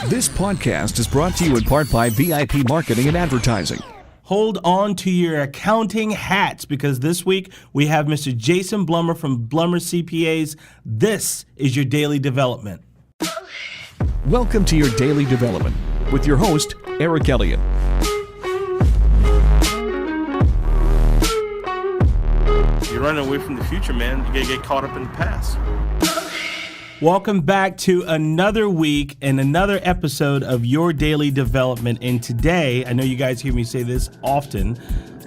This podcast is brought to you in part by VIP Marketing and Advertising. Hold on to your accounting hats because this week we have Mr. Jason Blumer from Blumer CPAs. This is your daily development. Welcome to your daily development with your host, Eric Elliott. You're running away from the future, man. You gotta get caught up in the past. Welcome back to another week and another episode of Your Daily Development. And today, I know you guys hear me say this often,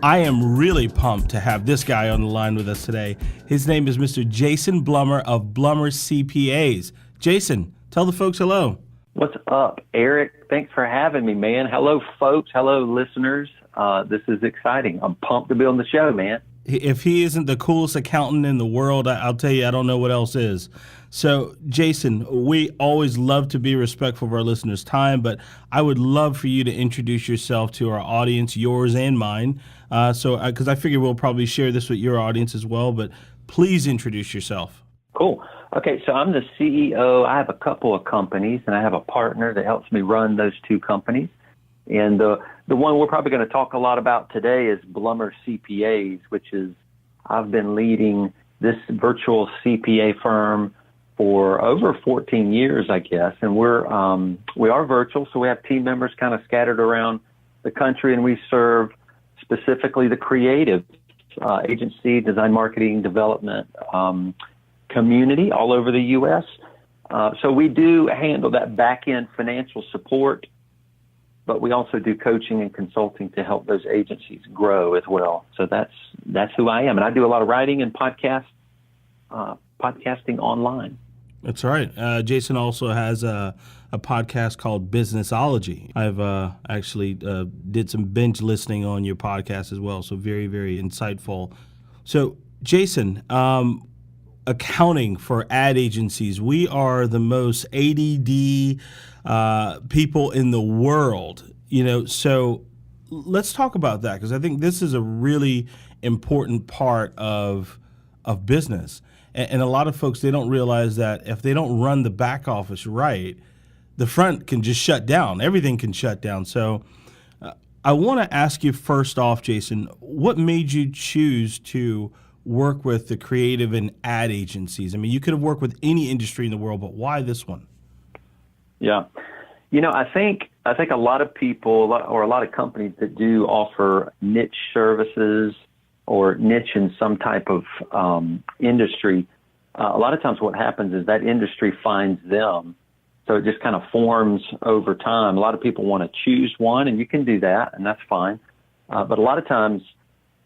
I am really pumped to have this guy on the line with us today. His name is Mr. Jason Blumer of Blumer CPAs. Jason, tell the folks hello. What's up, Eric? Thanks for having me, man. Hello, folks. Hello, listeners. This is exciting. I'm pumped to be on the show, man. If he isn't the coolest accountant in the world, I'll tell you, I don't know what else is. So, Jason, we always love to be respectful of our listeners' time, but I would love for you to introduce yourself to our audience, yours and mine. Because I figure we'll probably share this with your audience as well, but please introduce yourself. Cool. Okay, so I'm the CEO. I have a couple of companies, and I have a partner that helps me run those two companies. And the one we're probably going to talk a lot about today is Blumer CPAs, which is I've been leading this virtual CPA firm for over 14 years, I guess. And we are virtual, so we have team members kind of scattered around the country, and we serve specifically the creative agency, design, marketing, development community all over the U.S. So we do handle that back-end financial support, but we also do coaching and consulting to help those agencies grow as well. So that's who I am. And I do a lot of writing and podcasting online. That's right. Jason also has a podcast called Businessology. I've actually did some binge listening on your podcast as well. So very, very insightful. So Jason, accounting for ad agencies, we are the most ADD people in the world, so let's talk about that, because I think this is a really important part of business. And a lot of folks, they don't realize that if they don't run the back office right, the front can just shut down. Everything can shut down. So I want to ask you first off, Jason, what made you choose to work with the creative and ad agencies? I mean, you could have worked with any industry in the world, but why this one? Yeah. I think a lot of people or a lot of companies that do offer niche services or niche in some type of industry, a lot of times what happens is that industry finds them. So it just kind of forms over time. A lot of people want to choose one, and you can do that, and that's fine. But a lot of times,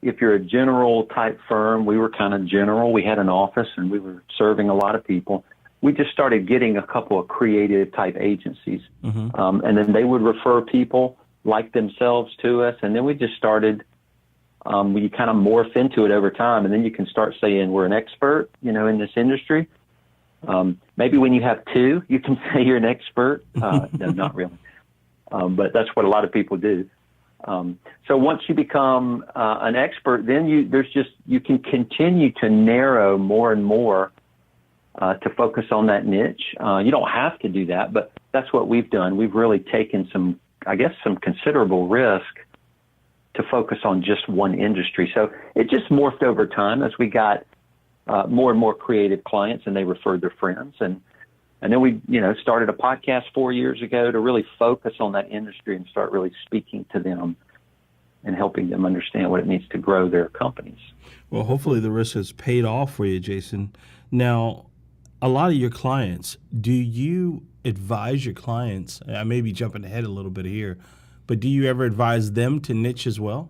if you're a general type firm, we were kind of general. We had an office, and we were serving a lot of people. We just started getting a couple of creative type agencies. Mm-hmm. And then they would refer people like themselves to us. And then we just started, we kind of morph into it over time. And then you can start saying we're an expert, in this industry. Maybe when you have two, you can say you're an expert. No, not really. But that's what a lot of people do. So once you become an expert, then you can continue to narrow more and more to focus on that niche. You don't have to do that, but that's what we've done. We've really taken some considerable risk to focus on just one industry. So it just morphed over time as we got more and more creative clients, and they referred their friends. And then we, started a podcast 4 years ago to really focus on that industry and start really speaking to them and helping them understand what it means to grow their companies. Well, hopefully the risk has paid off for you, Jason. Now, a lot of your clients, do you advise your clients? I may be jumping ahead a little bit here, but do you ever advise them to niche as well?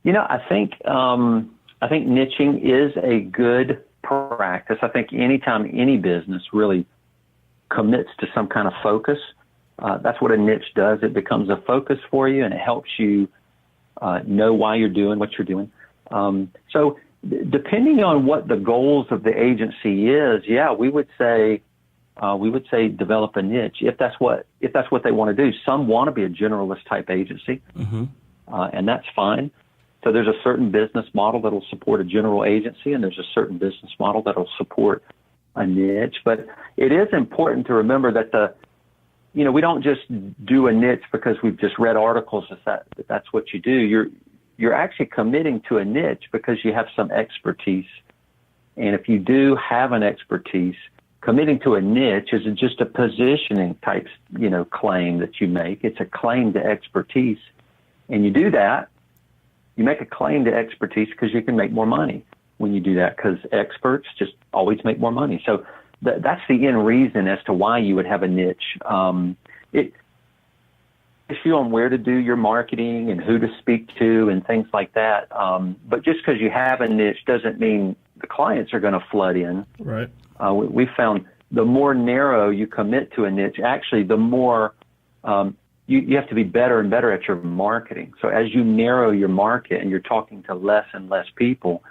I think niching is a good practice. I think anytime any business really commits to some kind of focus, that's what a niche does. It becomes a focus for you, and it helps you know why you're doing what you're doing. So depending on what the goals of the agency is, we would say develop a niche if that's what they want to do. Some want to be a generalist type agency, mm-hmm. And that's fine. So there's a certain business model that'll support a general agency, and there's a certain business model that'll support a niche. But it is important to remember that we don't just do a niche because we've just read articles that's what you do. You're actually committing to a niche because you have some expertise. And if you do have an expertise, committing to a niche is just a positioning type, claim that you make. It's a claim to expertise. And you do that, you make a claim to expertise because you can make more money when you do that, because experts just always make more money. So that's the end reason as to why you would have a niche. It gives you on where to do your marketing and who to speak to and things like that. But just because you have a niche doesn't mean the clients are going to flood in. Right. We found the more narrow you commit to a niche, actually, the more you have to be better and better at your marketing. So as you narrow your market and you're talking to less and less people,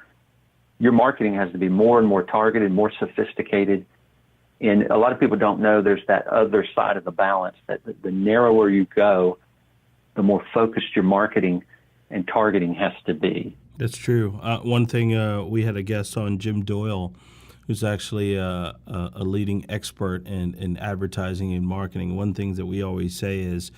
your marketing has to be more and more targeted, more sophisticated. And a lot of people don't know there's that other side of the balance, that the narrower you go, the more focused your marketing and targeting has to be. That's true. One thing, we had a guest on, Jim Doyle, who's actually a leading expert in advertising and marketing. One thing that we always say is,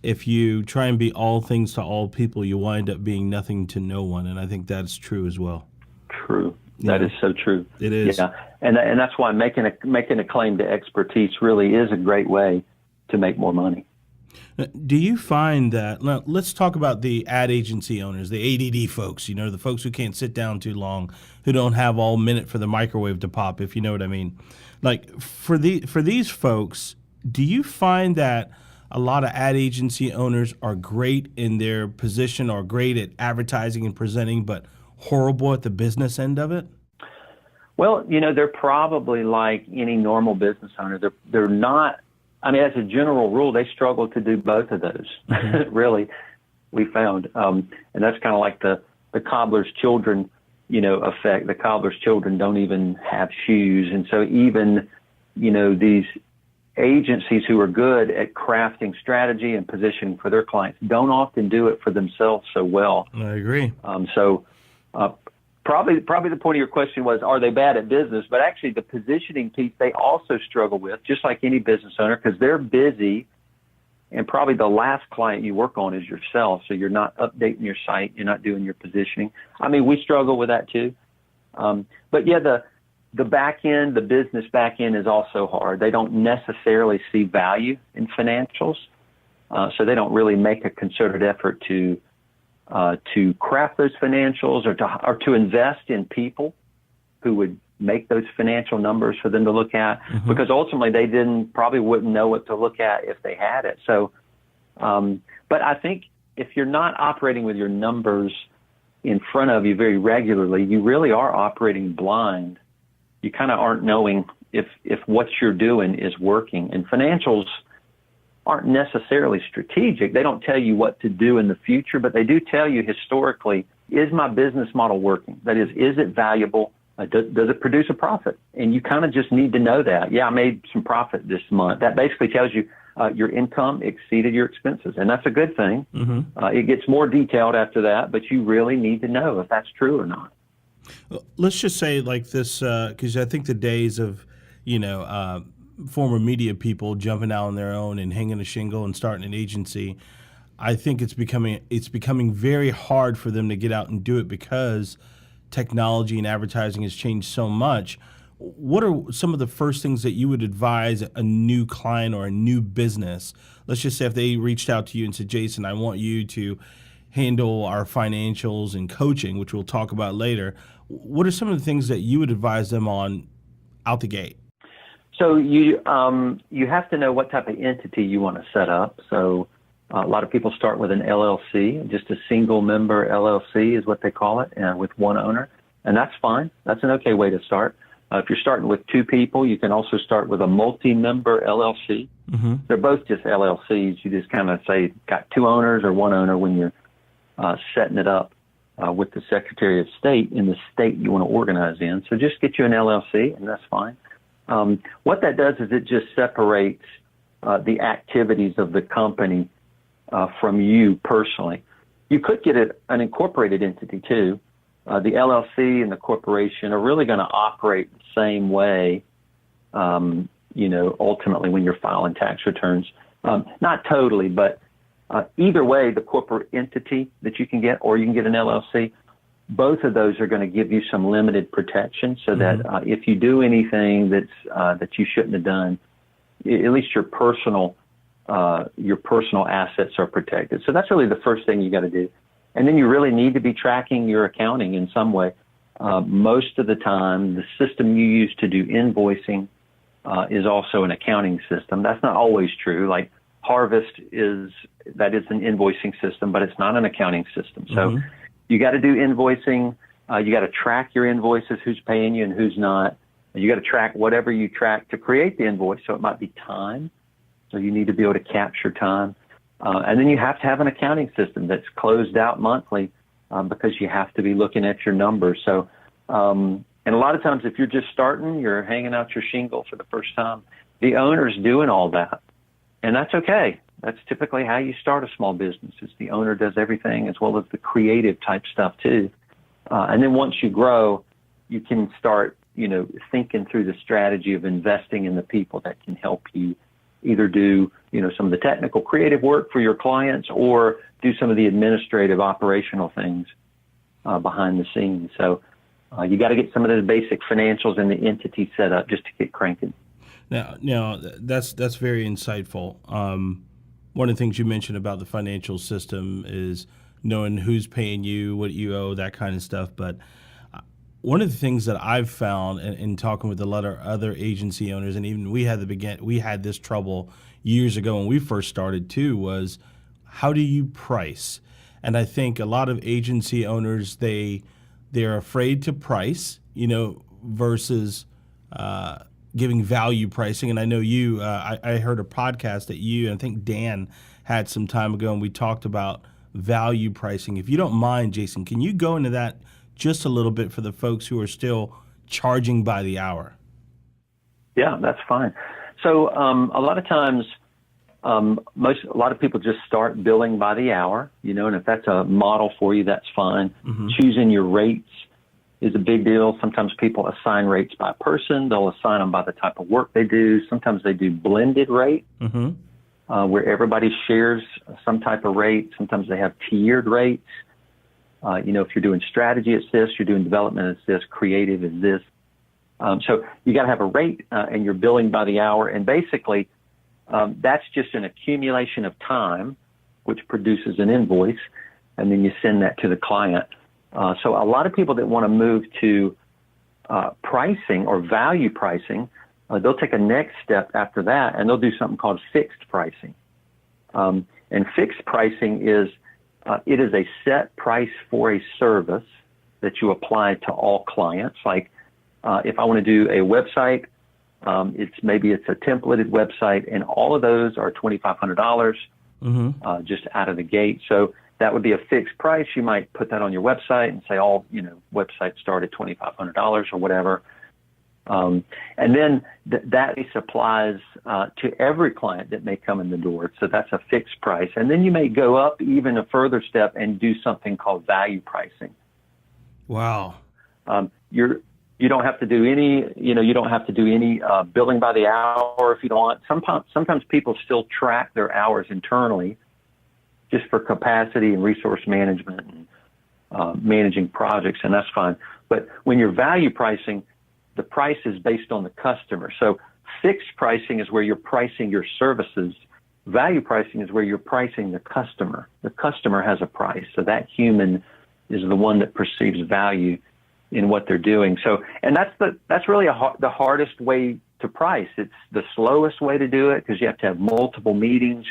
if you try and be all things to all people, you wind up being nothing to no one. And I think that's true as well. True. That is so true. It is. Yeah. And that's why making a claim to expertise really is a great way to make more money. Do you find that, now let's talk about the ad agency owners, the ADD folks, the folks who can't sit down too long, who don't have all minute for the microwave to pop, if you know what I mean. Like for these folks, do you find that a lot of ad agency owners are great in their position or great at advertising and presenting, but horrible at the business end of it? Well, they're probably like any normal business owner. They're not. I mean, as a general rule, they struggle to do both of those. Mm-hmm. Really, we found, and that's kind of like the cobbler's children, effect. The cobbler's children don't even have shoes, and so even, these agencies who are good at crafting strategy and positioning for their clients don't often do it for themselves so well. I agree. Probably the point of your question was, are they bad at business? But actually the positioning piece they also struggle with, just like any business owner, because they're busy, and probably the last client you work on is yourself. So you're not updating your site. You're not doing your positioning. I mean, we struggle with that too. But yeah, the back end, the business back end is also hard. They don't necessarily see value in financials. So they don't really make a concerted effort to craft those financials or to invest in people who would make those financial numbers for them to look at, mm-hmm. because ultimately they probably wouldn't know what to look at if they had it. So, but I think if you're not operating with your numbers in front of you very regularly, you really are operating blind. You kind of aren't knowing if what you're doing is working. And financials aren't necessarily strategic. They don't tell you what to do in the future, but they do tell you historically, is my business model working? That is it valuable? Does it produce a profit? And you kind of just need to know that. Yeah, I made some profit this month. That basically tells you your income exceeded your expenses, and that's a good thing. Mm-hmm. It gets more detailed after that, but you really need to know if that's true or not. Let's just say like this, because I think the days of, former media people jumping out on their own and hanging a shingle and starting an agency, I think it's becoming very hard for them to get out and do it because technology and advertising has changed so much. What are some of the first things that you would advise a new client or a new business? Let's just say if they reached out to you and said, Jason, I want you to handle our financials and coaching, which we'll talk about later. What are some of the things that you would advise them on out the gate? So you have to know what type of entity you want to set up. So a lot of people start with an LLC, just a single member LLC is what they call it, with one owner. And that's fine. That's an okay way to start. If you're starting with two people, you can also start with a multi-member LLC. Mm-hmm. They're both just LLCs. You just kind of say got two owners or one owner when you're setting it up with the Secretary of State in the state you want to organize in. So just get you an LLC, and that's fine. What that does is it just separates the activities of the company from you personally. You could get an incorporated entity too. The LLC and the corporation are really going to operate the same way, ultimately when you're filing tax returns. Not totally, but either way, the corporate entity that you can get, or you can get an LLC, both of those are going to give you some limited protection so that if you do anything that you shouldn't have done, at least your personal assets are protected. So that's really the first thing you got to do. And then you really need to be tracking your accounting in some way. Most of the time, the system you use to do invoicing is also an accounting system. That's not always true. Like Harvest is an invoicing system, but it's not an accounting system. So you got to do invoicing. You got to track your invoices, who's paying you and who's not. You got to track whatever you track to create the invoice. So it might be time. So you need to be able to capture time. And then you have to have an accounting system that's closed out monthly because you have to be looking at your numbers. So, and a lot of times if you're just starting, you're hanging out your shingle for the first time, the owner's doing all that. And that's okay. That's typically how you start a small business. Is the owner does everything as well as the creative type stuff too. And then once you grow, you can start, thinking through the strategy of investing in the people that can help you either do, some of the technical creative work for your clients or do some of the administrative operational things behind the scenes. So you got to get some of those basic financials and the entity set up just to get cranking. Now that's very insightful. One of the things you mentioned about the financial system is knowing who's paying you, what you owe, that kind of stuff. But one of the things that I've found in talking with a lot of other agency owners, and even we had this trouble years ago when we first started too, was how do you price? And I think a lot of agency owners, they're afraid to price, versus giving value pricing. And I know I heard a podcast that you, and I think Dan had some time ago, and we talked about value pricing. If you don't mind, Jason, can you go into that just a little bit for the folks who are still charging by the hour? Yeah, that's fine. So a lot of times, a lot of people just start billing by the hour, and if that's a model for you, that's fine. Choosing your rates is a big deal. Sometimes people assign rates by person. They'll assign them by the type of work they do. Sometimes they do blended rate, where everybody shares some type of rate. Sometimes they have tiered rates. If you're doing strategy, it's this. You're doing development, it's this. Creative is this. So you got to have a rate, and you're billing by the hour. And basically, that's just an accumulation of time, which produces an invoice, and then you send that to the client. So a lot of people that want to move to pricing or value pricing, they'll take a next step after that, and they'll do something called fixed pricing. And fixed pricing is it is a set price for a service that you apply to all clients. Like if I want to do a website, it's a templated website, and all of those are $2,500 just out of the gate. So that would be a fixed price. You might put that on your website and say all websites start at $2,500 or whatever. And then that applies to every client that may come in the door. So that's a fixed price. And then you may go up even a further step and do something called value pricing. Wow. You don't have to do any, billing by the hour if you don't want. Sometimes people still track their hours internally just for capacity and resource management and managing projects, and that's fine. But when you're value pricing, the price is based on the customer. So fixed pricing is where you're pricing your services. Value pricing is where you're pricing the customer. The customer has a price. So that human is the one that perceives value in what they're doing. So, and that's really the hardest way to price. It's the slowest way to do it because you have to have multiple meetings.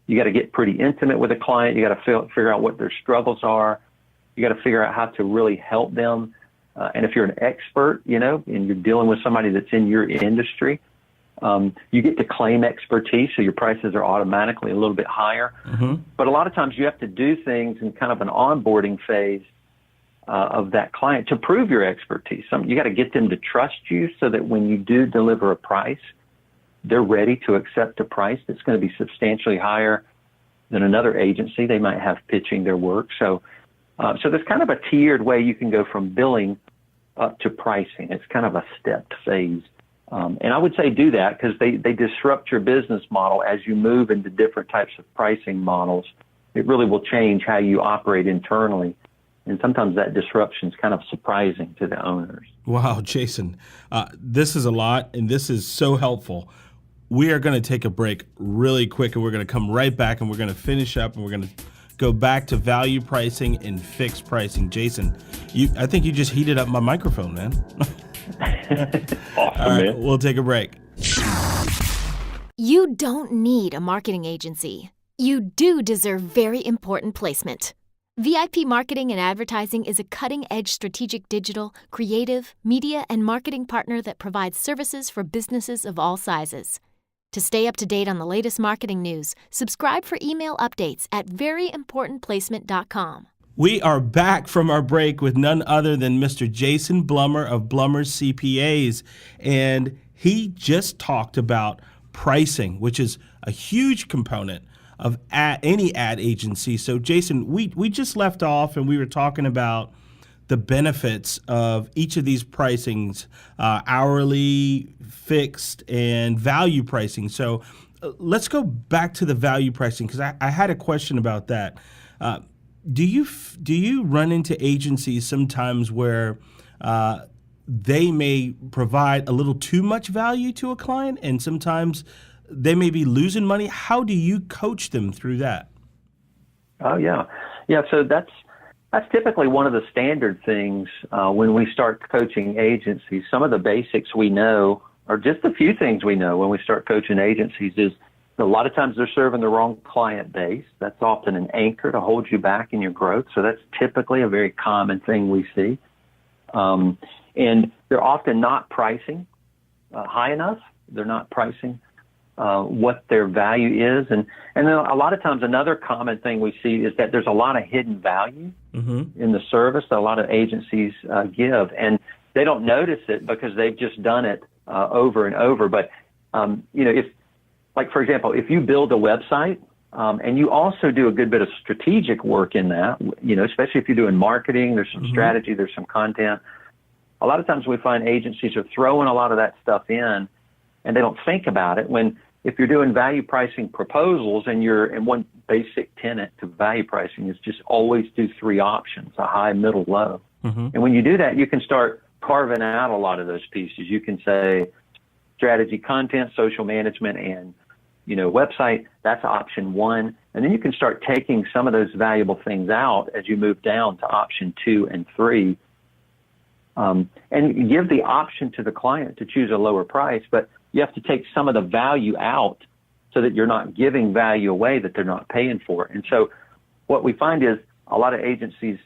You got to get pretty intimate with a client. You got to figure out what their struggles are. You got to figure out how to really help them. And if you're an expert, and you're dealing with somebody that's in your industry, you get to claim expertise, so your prices are automatically a little bit higher. But a lot of times you have to do things in kind of an onboarding phase of that client to prove your expertise. You got to get them to trust you so that when you do deliver a price, they're ready to accept a price that's going to be substantially higher than another agency they might have pitching their work. So there's kind of a tiered way you can go from billing up to pricing. It's kind of a stepped phase. And I would say do that because they disrupt your business model as you move into different types of pricing models. It really will change how you operate internally. And sometimes that disruption is kind of surprising to the owners. Wow, Jason, this is a lot, and this is so helpful. We are going to take a break really quick, and we're going to come right back, and we're going to finish up, and we're going to go back to value pricing and fixed pricing. Jason, I think you just heated up my microphone, man. Awesome, All right, man. we'll take a break. You don't need a marketing agency. You do deserve very important placement. VIP Marketing and Advertising is a cutting-edge strategic digital, creative, media, and marketing partner that provides services for businesses of all sizes. To stay up to date on the latest marketing news, subscribe for email updates at veryimportantplacement.com. We are back from our break with none other than Mr. Jason Blumer of Blumer CPAs, and he just talked about pricing, which is a huge component of any ad agency. So, Jason, we just left off and we were talking about the benefits of each of these pricings, hourly, fixed, and value pricing. So let's go back to the value pricing because I had a question about that. Do you run into agencies sometimes where they may provide a little too much value to a client and sometimes they may be losing money? How do you coach them through that? Oh, yeah. Yeah, so that's typically one of the standard things when we start coaching agencies. Some of the basics we know, or just a few things we know when we start coaching agencies, is a lot of times they're serving the wrong client base. That's often an anchor to hold you back in your growth. So that's typically a very common thing we see. And they're often not pricing high enough. They're not pricing what their value is. And then a lot of times another common thing we see is that there's a lot of hidden value in the service that a lot of agencies give. And they don't notice it because they've just done it over and over. But, if, like, for example, if you build a website and you also do a good bit of strategic work in that, especially if you're doing marketing, there's some strategy, there's some content. A lot of times we find agencies are throwing a lot of that stuff in and they don't think about it. When if you're doing value pricing proposals and one basic tenet to value pricing is just always do three options, a high, middle, low. And when you do that, you can start carving out a lot of those pieces. You can say strategy, content, social management, and website, that's option one. And then you can start taking some of those valuable things out as you move down to option 2 and 3. And give the option to the client to choose a lower price, but you have to take some of the value out so that you're not giving value away that they're not paying for. And so what we find is a lot of agencies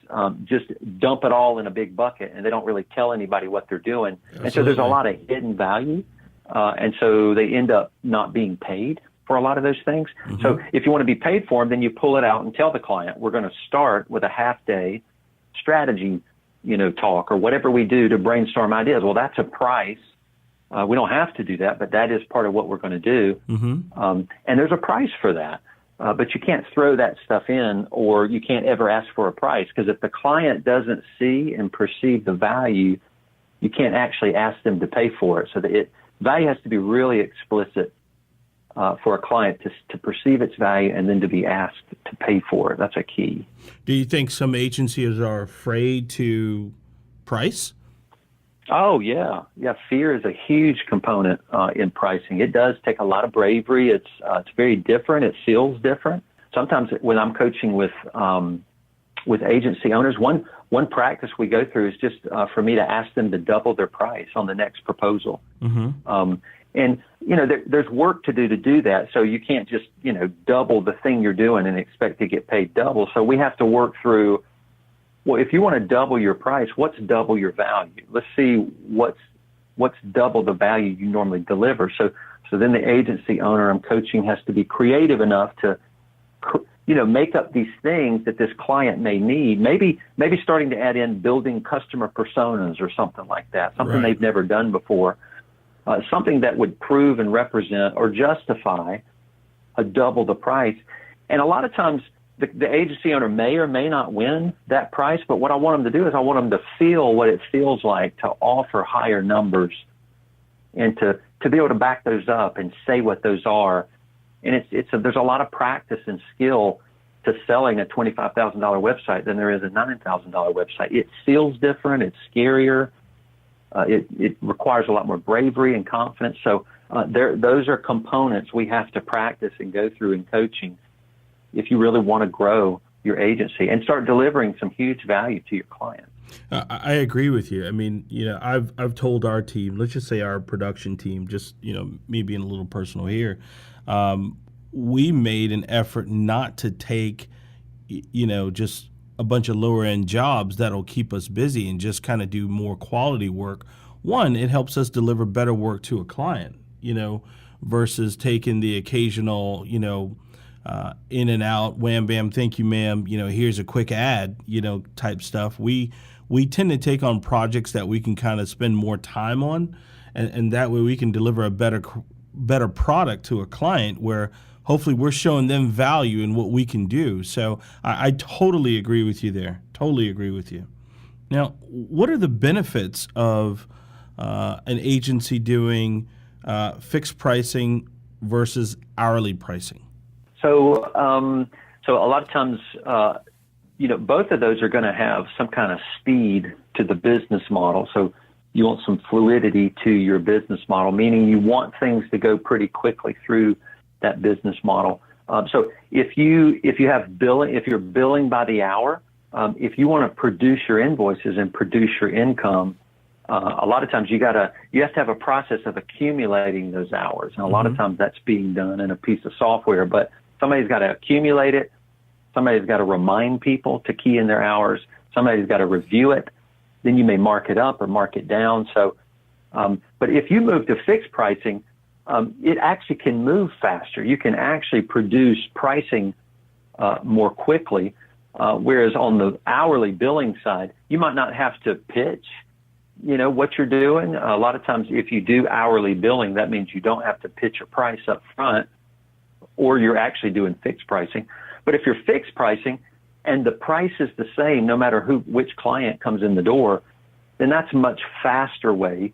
just dump it all in a big bucket and they don't really tell anybody what they're doing. Absolutely. And so there's a lot of hidden value. And so they end up not being paid for a lot of those things. So if you want to be paid for them, then you pull it out and tell the client, we're going to start with a half-day strategy, talk or whatever we do to brainstorm ideas. Well, that's a price. We don't have to do that, but that is part of what we're going to do. And there's a price for that. But you can't throw that stuff in, or you can't ever ask for a price, because if the client doesn't see and perceive the value, you can't actually ask them to pay for it. So value has to be really explicit for a client to perceive its value and then to be asked to pay for it. That's a key. Do you think some agencies are afraid to price? Oh, yeah. Yeah, fear is a huge component in pricing. It does take a lot of bravery. It's very different. It feels different. Sometimes when I'm coaching with agency owners, one practice we go through is just for me to ask them to double their price on the next proposal. And, there's work to do that. So you can't just, double the thing you're doing and expect to get paid double. So we have to work through, well, if you want to double your price, what's double your value? Let's see what's double the value you normally deliver. So then the agency owner I'm coaching has to be creative enough to, make up these things that this client may need. Maybe starting to add in building customer personas or something like that, something they've never done before, something that would prove and represent or justify a double the price. And a lot of times, the agency owner may or may not win that price, but what I want them to do is I want them to feel what it feels like to offer higher numbers and to be able to back those up and say what those are. And there's a lot of practice and skill to selling a $25,000 website than there is a $9,000 website. It feels different. It's scarier. It requires a lot more bravery and confidence. So those are components we have to practice and go through in coaching if you really want to grow your agency and start delivering some huge value to your client. I agree with you. I mean, I've told our team, let's just say our production team, just, me being a little personal here, we made an effort not to take, just a bunch of lower end jobs that'll keep us busy and just kind of do more quality work. One, it helps us deliver better work to a client, versus taking the occasional, in and out, wham, bam, thank you, ma'am, here's a quick ad, type stuff. We tend to take on projects that we can kind of spend more time on, and that way we can deliver a better product to a client where hopefully we're showing them value in what we can do. So I totally agree with you there. Totally agree with you. Now, what are the benefits of an agency doing fixed pricing versus hourly pricing? So a lot of times, both of those are going to have some kind of speed to the business model. So you want some fluidity to your business model, meaning you want things to go pretty quickly through that business model. So if you're billing by the hour, if you want to produce your invoices and produce your income, a lot of times you have to have a process of accumulating those hours. And a lot of times that's being done in a piece of software, but somebody's got to accumulate it. Somebody's got to remind people to key in their hours. Somebody's got to review it. Then you may mark it up or mark it down. So, but if you move to fixed pricing, it actually can move faster. You can actually produce pricing more quickly, whereas on the hourly billing side, you might not have to pitch, what you're doing. A lot of times if you do hourly billing, that means you don't have to pitch a price up front, or you're actually doing fixed pricing. But if you're fixed pricing and the price is the same no matter which client comes in the door, then that's a much faster way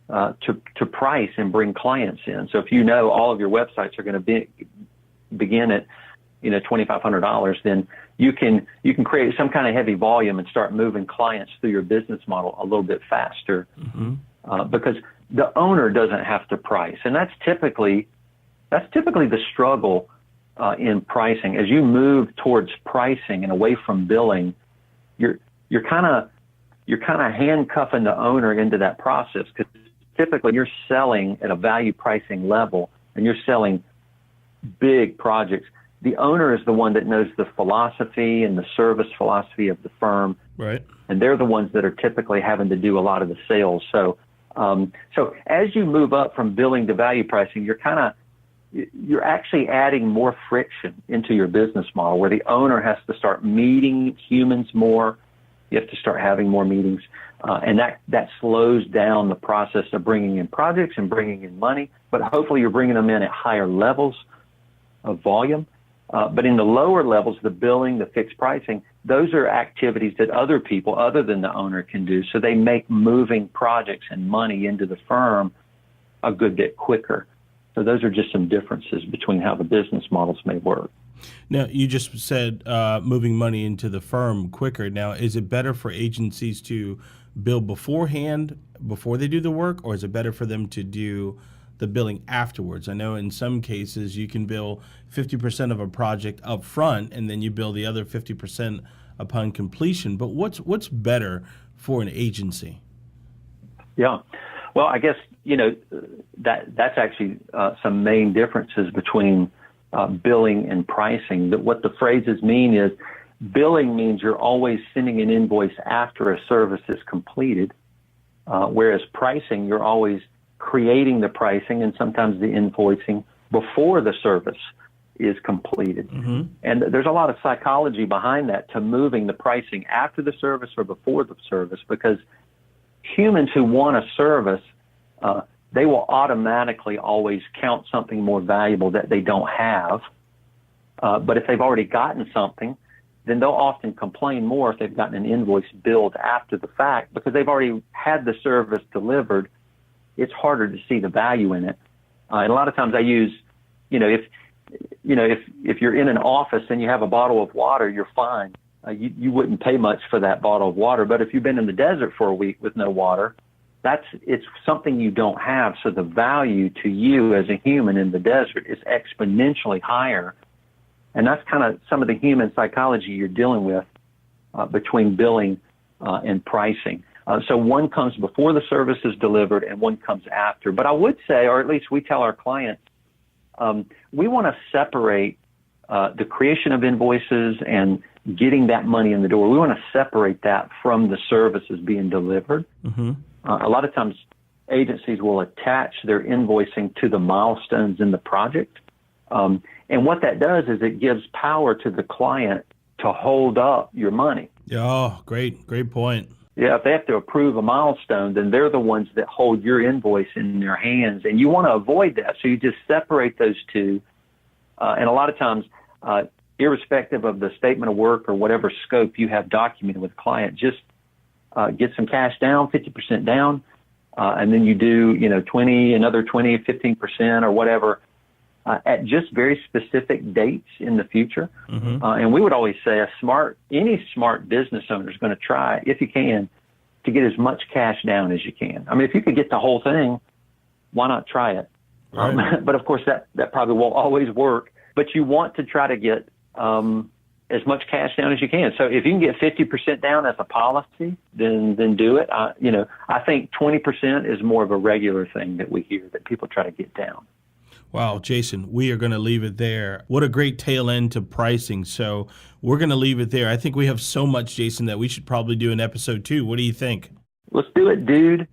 to price and bring clients in. So if all of your websites are going to begin at $2,500, then you can create some kind of heavy volume and start moving clients through your business model a little bit faster, because the owner doesn't have to price, and that's typically the struggle in pricing. As you move towards pricing and away from billing, you're kind of handcuffing the owner into that process, because typically you're selling at a value pricing level and you're selling big projects. The owner is the one that knows the philosophy and the service philosophy of the firm, right? And they're the ones that are typically having to do a lot of the sales. So as you move up from billing to value pricing, you're actually adding more friction into your business model, where the owner has to start meeting humans more. You have to start having more meetings, and that slows down the process of bringing in projects and bringing in money. But hopefully you're bringing them in at higher levels of volume. But in the lower levels, the billing, the fixed pricing, those are activities that other people other than the owner can do. So they make moving projects and money into the firm a good bit quicker. So those are just some differences between how the business models may work. Now, you just said moving money into the firm quicker. Now, is it better for agencies to bill beforehand, before they do the work, or is it better for them to do the billing afterwards? I know in some cases you can bill 50% of a project up front and then you bill the other 50% upon completion. But what's better for an agency? Yeah. Well, I guess, that's actually some main differences between billing and pricing. That what the phrases mean is, billing means you're always sending an invoice after a service is completed, whereas pricing, you're always creating the pricing and sometimes the invoicing before the service is completed. And there's a lot of psychology behind that, to moving the pricing after the service or before the service, because humans who want a service, they will automatically always count something more valuable that they don't have. But if they've already gotten something, then they'll often complain more if they've gotten an invoice billed after the fact, because they've already had the service delivered it's harder to see the value in it. And a lot of times I use, if you're in an office and you have a bottle of water, you're fine. You wouldn't pay much for that bottle of water. But if you've been in the desert for a week with no water, it's something you don't have. So the value to you as a human in the desert is exponentially higher. And that's kind of some of the human psychology you're dealing with between billing and pricing. So one comes before the service is delivered and one comes after. But I would say, or at least we tell our clients, we want to separate the creation of invoices and getting that money in the door. We want to separate that from the services being delivered. Mm-hmm. A lot of times agencies will attach their invoicing to the milestones in the project. And what that does is it gives power to the client to hold up your money. Oh, great point. Yeah, if they have to approve a milestone, then they're the ones that hold your invoice in their hands. And you want to avoid that. So you just separate those two. And a lot of times, irrespective of the statement of work or whatever scope you have documented with the client, just get some cash down, 50% down, and then you do, 20, another 20, 15% or whatever at just very specific dates in the future. Mm-hmm. And we would always say any smart business owner is going to try, if you can, to get as much cash down as you can. I mean, if you could get the whole thing, why not try it? Right. But of course, that probably won't always work. But you want to try to get as much cash down as you can. So if you can get 50% down as a policy, then do it. I think 20% is more of a regular thing that we hear that people try to get down. Wow, Jason, we are going to leave it there. What a great tail end to pricing. So we're going to leave it there. I think we have so much, Jason, that we should probably do an episode 2. What do you think? Let's do it, dude.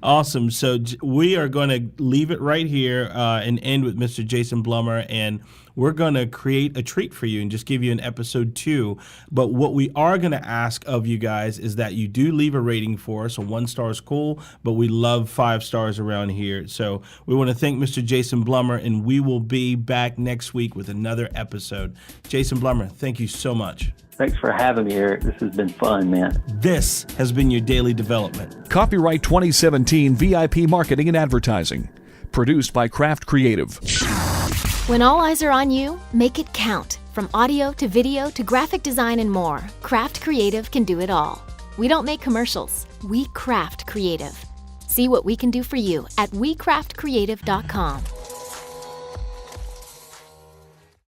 Awesome. So we are going to leave it right here and end with Mr. Jason Blumer, and we're going to create a treat for you and just give you an episode 2. But what we are going to ask of you guys is that you do leave a rating for us. So 1 star is cool, but we love 5 stars around here. So we want to thank Mr. Jason Blumer, and we will be back next week with another episode. Jason Blumer, thank you so much. Thanks for having me, Eric. This has been fun, man. This has been your Daily Development. Copyright 2017 VIP Marketing and Advertising. Produced by Craft Creative. When all eyes are on you, make it count. From audio to video to graphic design and more, Craft Creative can do it all. We don't make commercials. We craft creative. See what we can do for you at wecraftcreative.com.